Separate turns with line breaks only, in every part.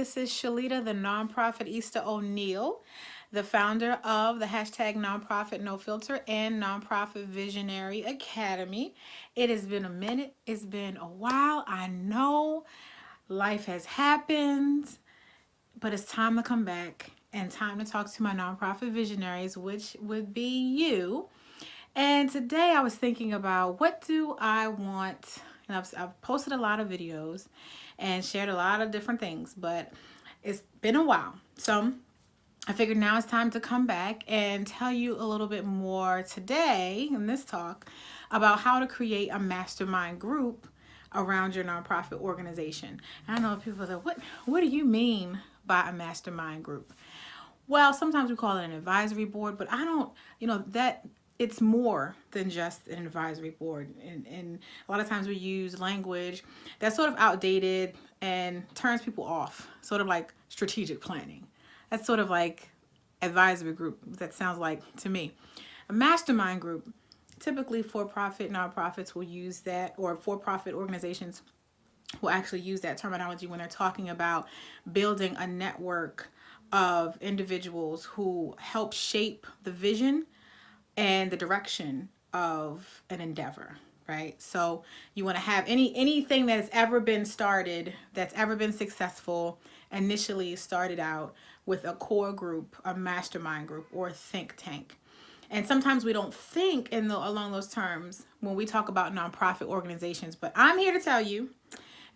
This is Shalita, the nonprofit Easter O'Neill, the founder of the hashtag Nonprofit No Filter and Nonprofit Visionary Academy. It has been a minute. It's been a while. I know life has happened, but it's time to come back and time to talk to my nonprofit visionaries, which would be you. And today I was thinking about what do I want, and I've posted a lot of videos and shared a lot of different things, but it's been a while. So I figured now it's time to come back and tell you a little bit more today in this talk about how to create a mastermind group around your nonprofit organization. And I know people say, what do you mean by a mastermind group? Well, sometimes we call it an advisory board, but I don't, that it's more than just an advisory board. And a lot of times we use language that's sort of outdated and turns people off, sort of like strategic planning. That's sort of like advisory group, that sounds like to me. A mastermind group, typically for-profit nonprofits will use that, or for-profit organizations will actually use that terminology when they're talking about building a network of individuals who help shape the vision and the direction of an endeavor, right? So you want to have anything that has ever been started, that's ever been successful, initially started out with a core group, a mastermind group, or a think tank. And sometimes we don't think along those terms when we talk about nonprofit organizations, but I'm here to tell you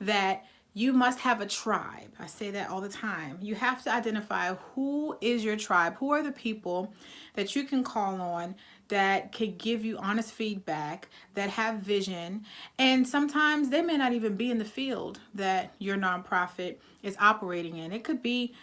that you must have a tribe. I say that all the time. You have to identify who is your tribe, who are the people that you can call on that can give you honest feedback, that have vision, and sometimes they may not even be in the field that your nonprofit is operating in. They could be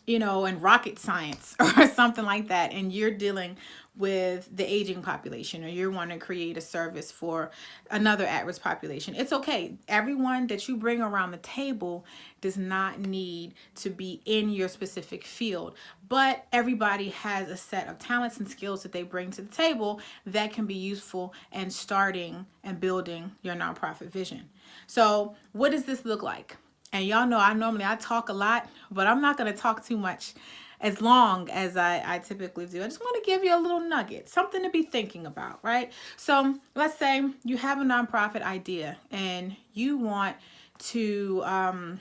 in rocket science or something like that, and you're dealing with the aging population, or you want to create a service for another at-risk population. It's okay. Everyone that you bring around the table does not need to be in your specific field, but everybody has a set of talents and skills that they bring to the table that can be useful in starting and building your nonprofit vision. So what does this look like? And y'all know I talk a lot, but I'm not going to talk too much as long as I typically do. I just want to give you a little nugget, something to be thinking about, right? So let's say you have a nonprofit idea and you want to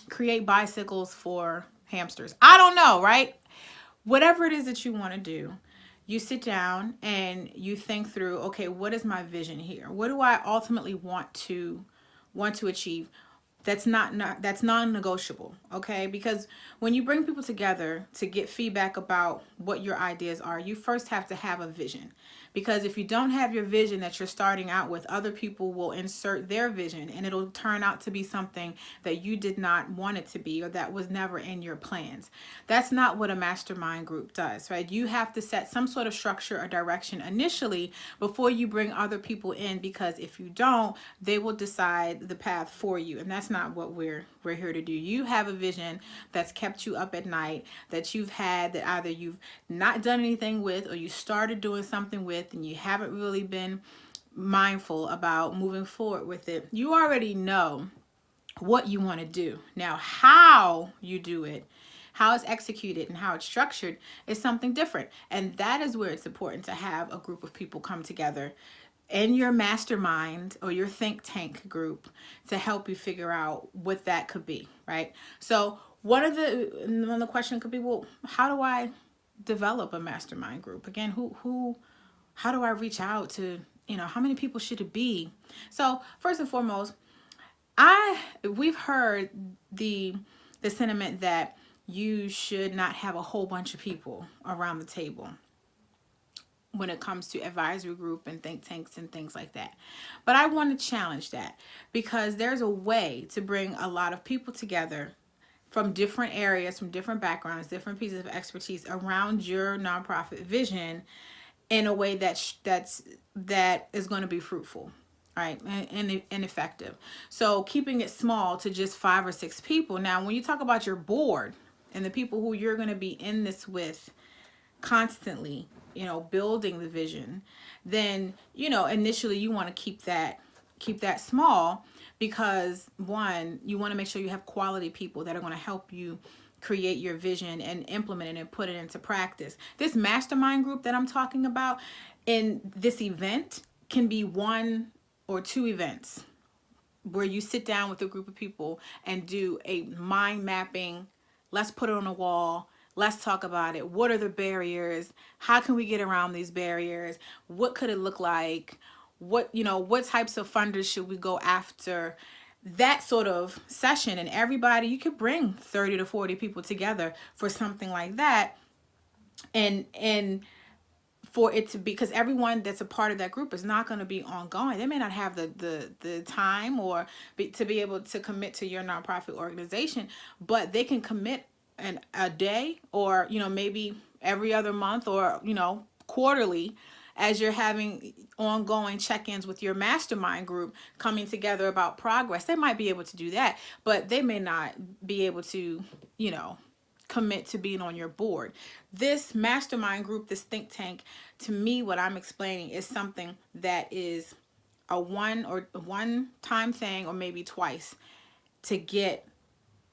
create bicycles for hamsters. I don't know, right? Whatever it is that you want to do, you sit down and you think through, okay, what is my vision here? What do I ultimately want to achieve? That's non-negotiable, okay? Because when you bring people together to get feedback about what your ideas are, you first have to have a vision. Because if you don't have your vision that you're starting out with, other people will insert their vision and it'll turn out to be something that you did not want it to be, or that was never in your plans. That's not what a mastermind group does, right? You have to set some sort of structure or direction initially before you bring other people in, because if you don't, they will decide the path for you, and that's not what we're here to do. You have a vision that's kept you up at night, that you've had, that either you've not done anything with, or you started doing something with and you haven't really been mindful about moving forward with it. You already know what you want to do. Now, how you do it, how it's executed, and how it's structured is something different. And that is where it's important to have a group of people come together in your mastermind or your think tank group to help you figure out what that could be, right? So one of the question could be, well, how do I develop a mastermind group? Again, how do I reach out to, how many people should it be? So first and foremost, we've heard the sentiment that you should not have a whole bunch of people around the table when it comes to advisory group and think tanks and things like that. But I want to challenge that, because there's a way to bring a lot of people together from different areas, from different backgrounds, different pieces of expertise around your nonprofit vision in a way that is going to be fruitful, right, and effective. So keeping it small to just 5 or 6 people. Now, when you talk about your board and the people who you're going to be in this with constantly, building the vision, then, initially you want to keep that small, because one, you want to make sure you have quality people that are going to help you create your vision and implement it and put it into practice. This mastermind group that I'm talking about in this event can be 1 or 2 events where you sit down with a group of people and do a mind mapping. Let's put it on a wall. Let's talk about it. What are the barriers? How can we get around these barriers? What could it look like? What types of funders should we go after? That sort of session, and everybody, you could bring 30 to 40 people together for something like that. And for it to be, because everyone that's a part of that group is not going to be ongoing. They may not have the time or to be able to commit to your nonprofit organization, but they can commit a day, or maybe every other month, or quarterly, as you're having ongoing check-ins with your mastermind group, coming together about progress. They might be able to do that, but they may not be able to commit to being on your board. This mastermind group, this think tank, to me, what I'm explaining is something that is a one-time thing, or maybe twice, to get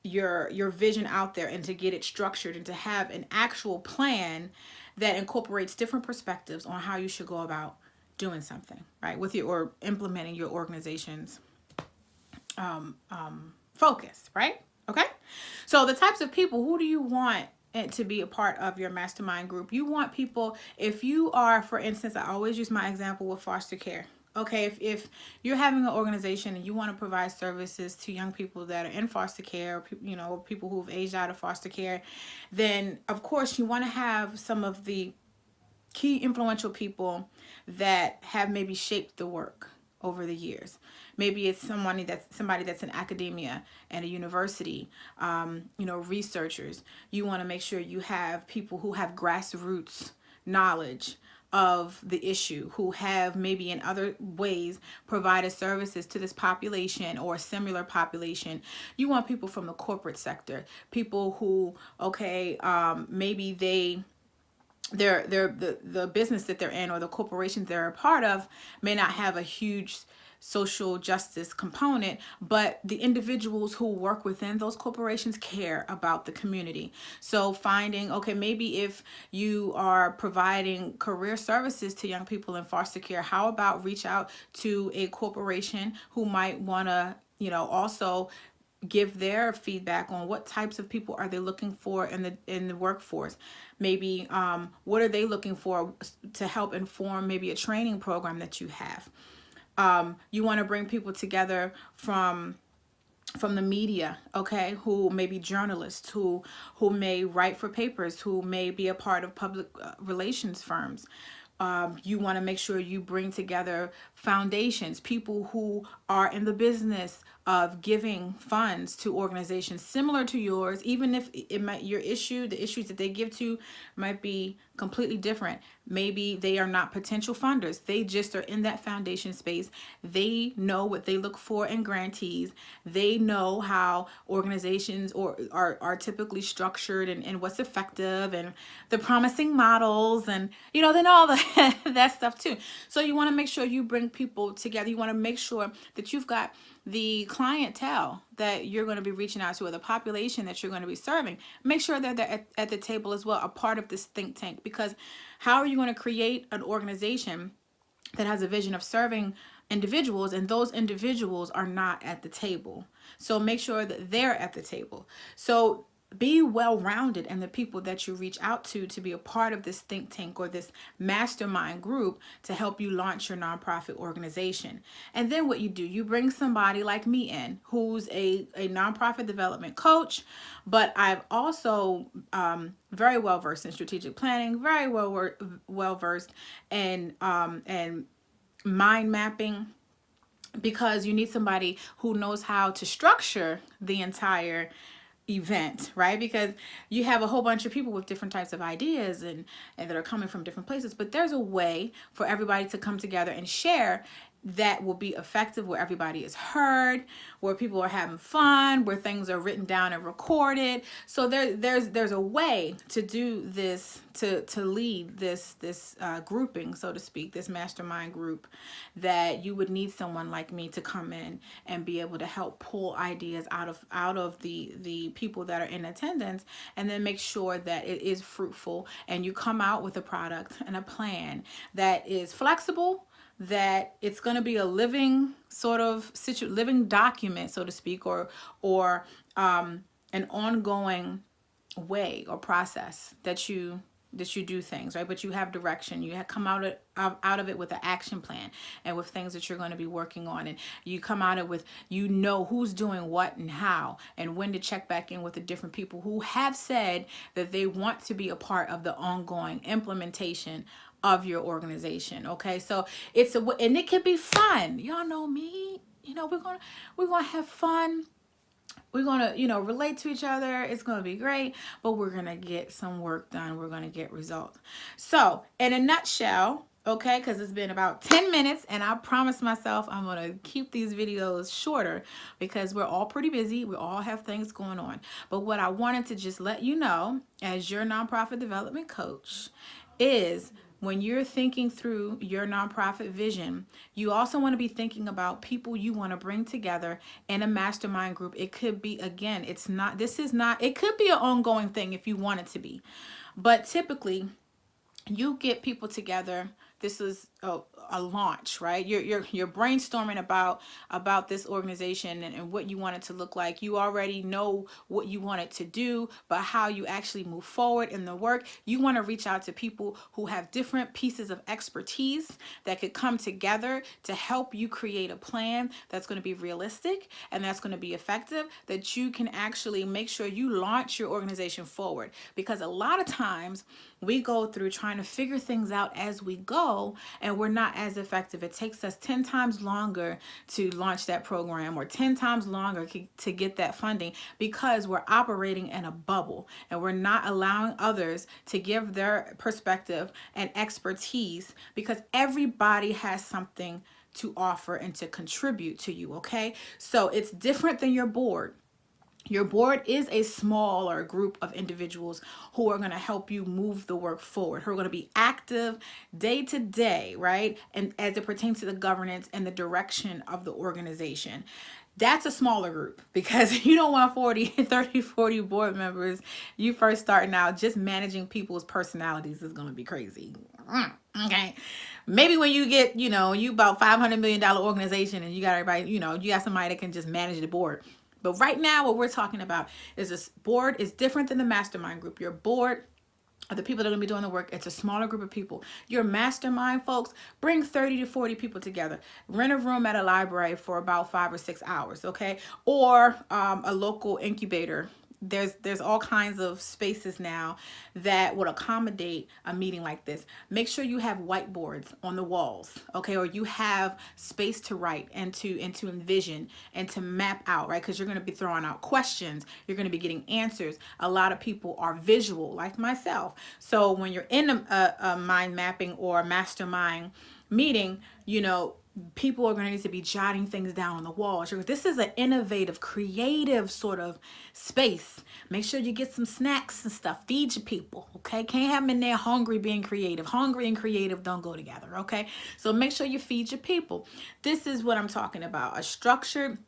your vision out there and to get it structured and to have an actual plan that incorporates different perspectives on how you should go about doing something, right, with your, or implementing your organization's focus, right? Okay. So the types of people, who do you want it to be a part of your mastermind group? You want people, if you are, for instance, I always use my example with foster care. Okay, if you're having an organization and you want to provide services to young people that are in foster care, or people who've aged out of foster care, then of course you want to have some of the key influential people that have maybe shaped the work over the years. Maybe it's somebody that's in academia and a university, researchers. You want to make sure you have people who have grassroots knowledge of the issue, who have maybe in other ways provided services to this population or a similar population. You want people from the corporate sector, people who, maybe the business that they're in, or the corporations they're a part of, may not have a huge social justice component, but the individuals who work within those corporations care about the community. So finding, maybe if you are providing career services to young people in foster care, how about reach out to a corporation who might want to, also give their feedback on what types of people are they looking for in the workforce. Maybe what are they looking for to help inform maybe a training program that you have. You want to bring people together from the media, who may be journalists, who may write for papers, who may be a part of public relations firms. You want to make sure you bring together foundations, people who are in the business of giving funds to organizations similar to yours, even if the issues that they give to might be completely different. Maybe they are not potential funders. They just are in that foundation space. They know what they look for in grantees. They know how organizations are typically structured, and what's effective, and the promising models, and then all that stuff too. So you want to make sure you bring people together. You want to make sure that you've got the clientele that you're going to be reaching out to, or the population that you're going to be serving. Make sure that they're at the table as well, a part of this think tank. Because how are you going to create an organization that has a vision of serving individuals, and those individuals are not at the table? So make sure that they're at the table. So be well-rounded in the people that you reach out to be a part of this think tank or this mastermind group to help you launch your nonprofit organization. And then what you do, you bring somebody like me in, who's a nonprofit development coach, but I've also very well versed in strategic planning, very well versed in mind mapping, because you need somebody who knows how to structure the entire event, right? Because you have a whole bunch of people with different types of ideas and that are coming from different places, but there's a way for everybody to come together and share that will be effective, where everybody is heard, where people are having fun, where things are written down and recorded. So there's a way to do this, to lead this grouping, so to speak, this mastermind group, that you would need someone like me to come in and be able to help pull ideas out of the people that are in attendance, and then make sure that it is fruitful, and you come out with a product and a plan that is flexible, that it's going to be a living sort of living document, so to speak, or an ongoing way or process that you do things, right? But you have direction. You have come out of it with an action plan, and with things that you're going to be working on, and you come out of it with, you know, who's doing what and how, and when to check back in with the different people who have said that they want to be a part of the ongoing implementation of your organization. Okay, so and it can be fun. Y'all know me. You know, we're gonna have fun. We're gonna, relate to each other. It's gonna be great, but we're gonna get some work done. We're gonna get results. So, in a nutshell, okay, because it's been about 10 minutes, and I promised myself I'm gonna keep these videos shorter because we're all pretty busy. We all have things going on. But what I wanted to just let you know, as your nonprofit development coach, is when you're thinking through your nonprofit vision, you also want to be thinking about people you want to bring together in a mastermind group. It could be, again, it could be an ongoing thing if you want it to be. But typically, you get people together. This is a launch, right? You're brainstorming about this organization and what you want it to look like. You already know what you want it to do, but how you actually move forward in the work. You want to reach out to people who have different pieces of expertise that could come together to help you create a plan that's going to be realistic and that's going to be effective, that you can actually make sure you launch your organization forward. Because a lot of times we go through trying to figure things out as we go, and we're not as effective. It takes us 10 times longer to launch that program, or 10 times longer to get that funding, because we're operating in a bubble and we're not allowing others to give their perspective and expertise, because everybody has something to offer and to contribute to you, okay? So it's different than your board. Your board is a smaller group of individuals who are going to help you move the work forward, who are going to be active day to day, right? And as it pertains to the governance and the direction of the organization. That's a smaller group, because you don't want 40 board members. You first starting out, just managing people's personalities is going to be crazy. Okay. Maybe when you get, you about $500 million organization and you got everybody, you got somebody that can just manage the board. But right now, what we're talking about is this board is different than the mastermind group. Your board are the people that are going to be doing the work. It's a smaller group of people. Your mastermind folks, bring 30 to 40 people together. Rent a room at a library for about 5 or 6 hours, okay? Or a local incubator. There's all kinds of spaces now that would accommodate a meeting like this. Make sure you have whiteboards on the walls, okay? Or you have space to write and to envision and to map out, right? Because you're going to be throwing out questions. You're going to be getting answers. A lot of people are visual, like myself. So when you're in a mind mapping or a mastermind meeting, people are going to need to be jotting things down on the wall. This is an innovative, creative sort of space. Make sure you get some snacks and stuff. Feed your people, okay? Can't have them in there hungry being creative. Hungry and creative don't go together, okay? So make sure you feed your people. This is what I'm talking about. A structured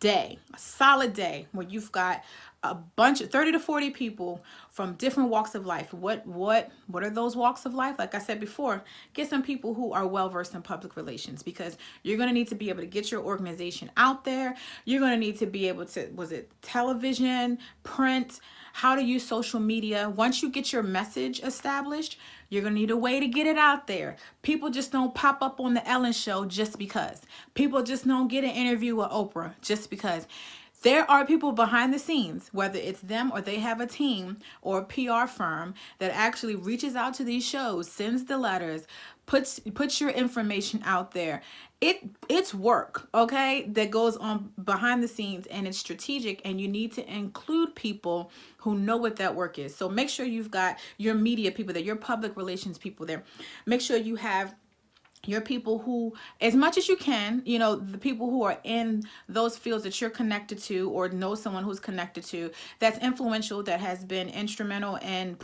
day, a solid day where you've got a bunch of 30 to 40 people from different walks of life. What are those walks of life? Like I said before, get some people who are well versed in public relations, because you're going to need to be able to get your organization out there. You're going to need to be able to, was it television, print, how to use social media. Once you get your message established, you're going to need a way to get it out there. People just don't pop up on the Ellen show just because. People just don't get an interview with Oprah just because. There are people behind the scenes, whether it's them or they have a team or a PR firm that actually reaches out to these shows, sends the letters, puts your information out there. It's work, okay, that goes on behind the scenes, and it's strategic, and you need to include people who know what that work is. So make sure you've got your media people there, your public relations people there. Make sure you have You're people who, as much as you can, the people who are in those fields that you're connected to or know someone who's connected to that's influential, that has been instrumental in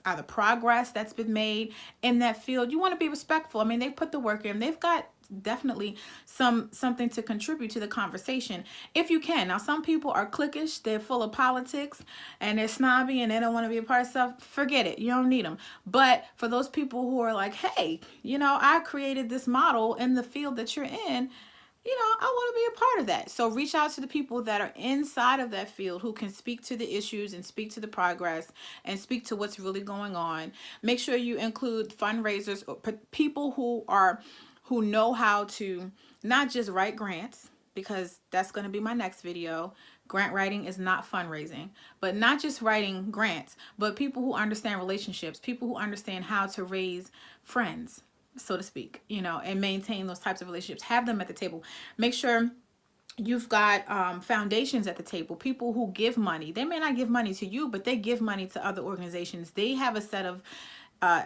either progress that's been made in that field. You want to be respectful. I mean, they put the work in. They've got definitely something to contribute to the conversation if you can. Now, some people are cliquish, they're full of politics, and they're snobby, and they don't want to be a part of stuff. Forget it, you don't need them. But for those people who are like, hey, I created this model in the field that you're in, I want to be a part of that. So reach out to the people that are inside of that field who can speak to the issues and speak to the progress and speak to what's really going on. Make sure you include fundraisers or people who know how to not just write grants, because that's going to be my next video. Grant writing is not fundraising, but not just writing grants, but people who understand relationships, people who understand how to raise friends, so to speak, and maintain those types of relationships. Have them at the table. Make sure you've got foundations at the table, people who give money. They may not give money to you, but they give money to other organizations. They have a set of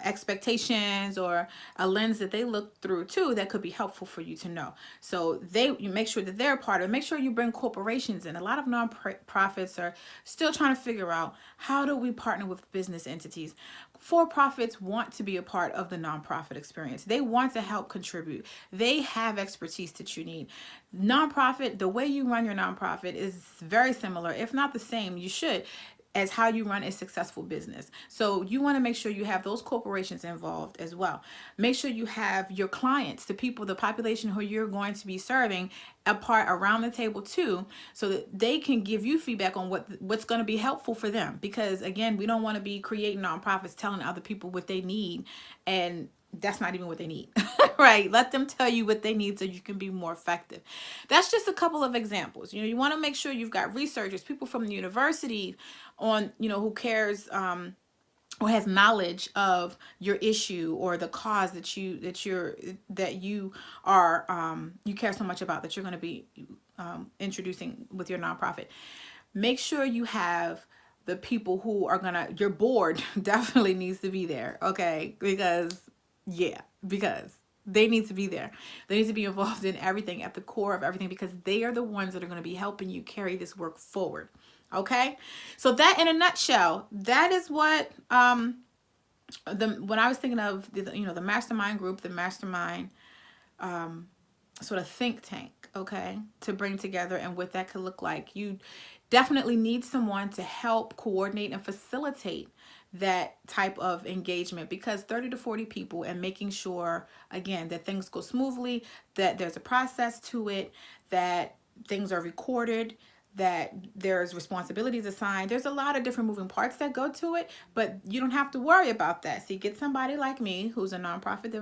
expectations or a lens that they look through too that could be helpful for you to know. So you make sure that they're a part of it. Make sure you bring corporations in. A lot of nonprofits are still trying to figure out, how do we partner with business entities? For-profits want to be a part of the nonprofit experience. They want to help contribute. They have expertise that you need. Nonprofit, the way you run your nonprofit is very similar, if not the same. You should, as how you run a successful business. So you want to make sure you have those corporations involved as well. Make sure you have your clients, the people, the population who you're going to be serving, a part around the table too, so that they can give you feedback on what's going to be helpful for them. Because again, we don't want to be creating nonprofits telling other people what they need, and that's not even what they need. Right? Let them tell you what they need so you can be more effective. That's just a couple of examples. You want to make sure you've got researchers, people from the university on, who cares, or has knowledge of your issue or the cause that you care so much about, that you're going to be introducing with your nonprofit. Make sure you have the people who are your board definitely needs to be there, okay? Because they need to be there. They need to be involved in everything, at the core of everything, because they are the ones that are going to be helping you carry this work forward. Okay, so that in a nutshell, that is what when I was thinking of the Mastermind Group, the Mastermind sort of think tank, okay, to bring together, and what that could look like. You definitely need someone to help coordinate and facilitate that type of engagement, because 30 to 40 people, and making sure, again, that things go smoothly, that there's a process to it, that things are recorded, that there's responsibilities assigned. There's a lot of different moving parts that go to it, but you don't have to worry about that. So you get somebody like me, who's a nonprofit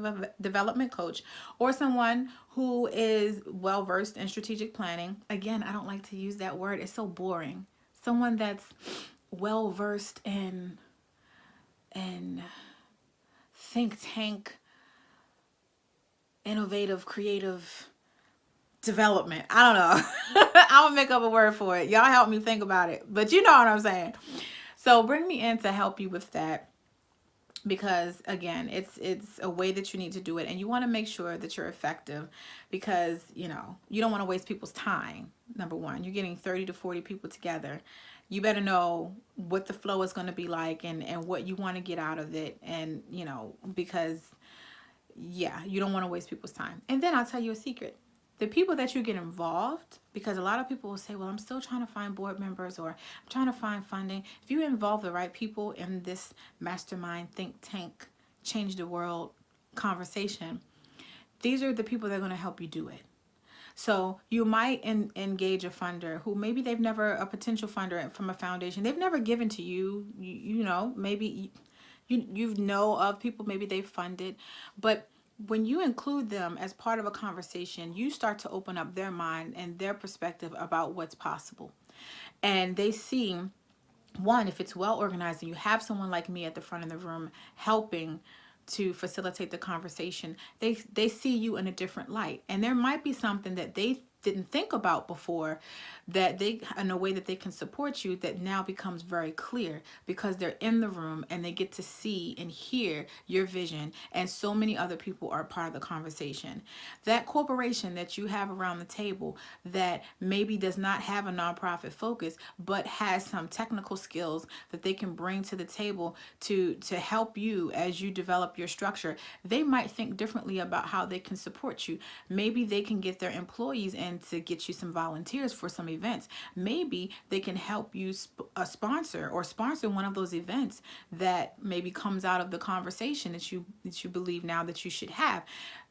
development coach, or someone who is well-versed in strategic planning. Again, I don't like to use that word. It's so boring. Someone that's well-versed in think tank, innovative, creative development. I don't know. I'll make up a word for it. Y'all help me think about it. But you know what I'm saying. So bring me in to help you with that, because again, it's a way that you need to do it, and you want to make sure that you're effective, because you don't want to waste people's time. Number one, you're getting 30 to 40 people together. You better know what the flow is going to be like, and what you want to get out of it, and because you don't want to waste people's time. And then I'll tell you a secret. The people that you get involved, because a lot of people will say, well, I'm still trying to find board members, or I'm trying to find funding. If you involve the right people in this mastermind think tank, change the world conversation, these are the people that are going to help you do it. So you might engage a funder who maybe they've never, a potential funder from a foundation, they've never given to you, maybe you know of people, maybe they've funded, but when you include them as part of a conversation, you start to open up their mind and their perspective about what's possible. And they see, one, if it's well organized and you have someone like me at the front of the room helping to facilitate the conversation, they see you in a different light. And there might be something that they didn't think about before, that they, in a way that they can support you, that now becomes very clear because they're in the room and they get to see and hear your vision, and so many other people are part of the conversation. That corporation that you have around the table that maybe does not have a nonprofit focus but has some technical skills that they can bring to the table to help you as you develop your structure, they might think differently about how they can support you. Maybe they can get their employees in to get you some volunteers for some events. Maybe they can help you sponsor one of those events that maybe comes out of the conversation that you believe now that you should have.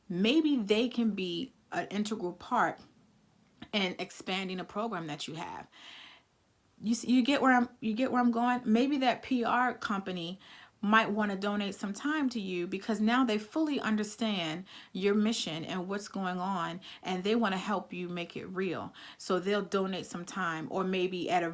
Maybe they can be an integral part in expanding a program that you have. You get where I'm going. Maybe that PR company might want to donate some time to you because now they fully understand your mission and what's going on, and they want to help you make it real. So they'll donate some time, or maybe at a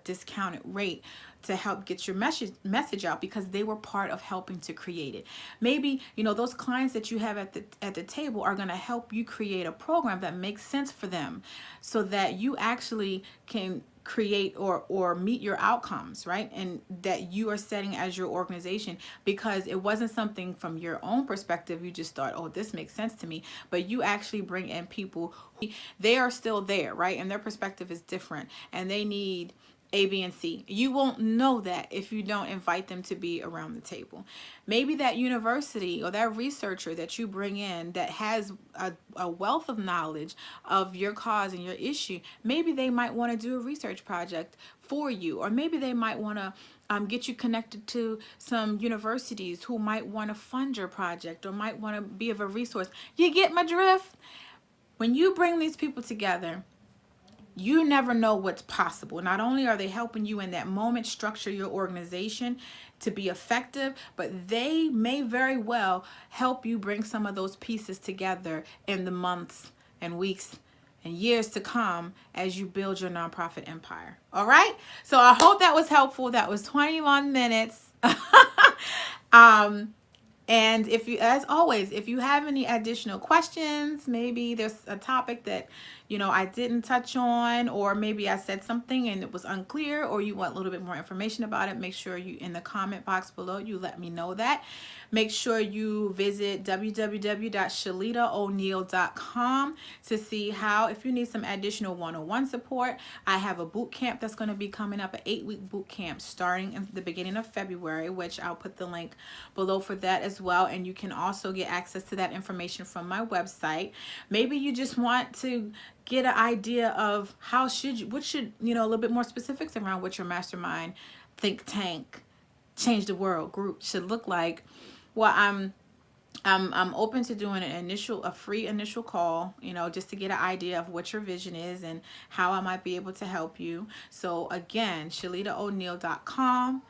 discounted rate, to help get your message out because they were part of helping to create it. Maybe, those clients that you have at the table are going to help you create a program that makes sense for them so that you actually can create or meet your outcomes, right? And that you are setting as your organization, because it wasn't something from your own perspective you just thought, oh, this makes sense to me, but you actually bring in people who, they are still there, right? And their perspective is different and they need A, B, and C. You won't know that if you don't invite them to be around the table. Maybe that university or that researcher that you bring in that has a wealth of knowledge of your cause and your issue, maybe they might want to do a research project for you, or maybe they might want to get you connected to some universities who might want to fund your project or might want to be of a resource. You get my drift? When you bring these people together, you never know what's possible. Not only are they helping you in that moment structure your organization to be effective, but they may very well help you bring some of those pieces together in the months and weeks and years to come as you build your nonprofit empire. All right? So I hope that was helpful. That was 21 minutes. And if you, as always, if you have any additional questions, maybe there's a topic that, I didn't touch on, or maybe I said something and it was unclear, or you want a little bit more information about it, make sure you, in the comment box below, you let me know that. Make sure you visit www.shalitaoneal.com to see how, if you need some additional one-on-one support, I have a boot camp that's going to be coming up, an 8-week boot camp starting in the beginning of February, which I'll put the link below for that as well. And you can also get access to that information from my website. Maybe you just want to get an idea of a little bit more specifics around what your mastermind think tank change the world group should look like. Well, I'm open to doing a free initial call, just to get an idea of what your vision is and how I might be able to help you. So again, shalitaoneal.com.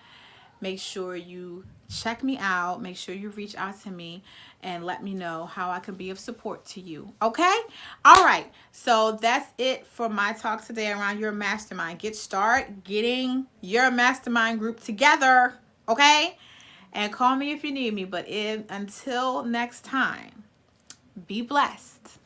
Make sure you check me out. Make sure you reach out to me and let me know how I can be of support to you. Okay? All right. So that's it for my talk today around your mastermind. Start getting your mastermind group together. Okay? And call me if you need me. But until next time, be blessed.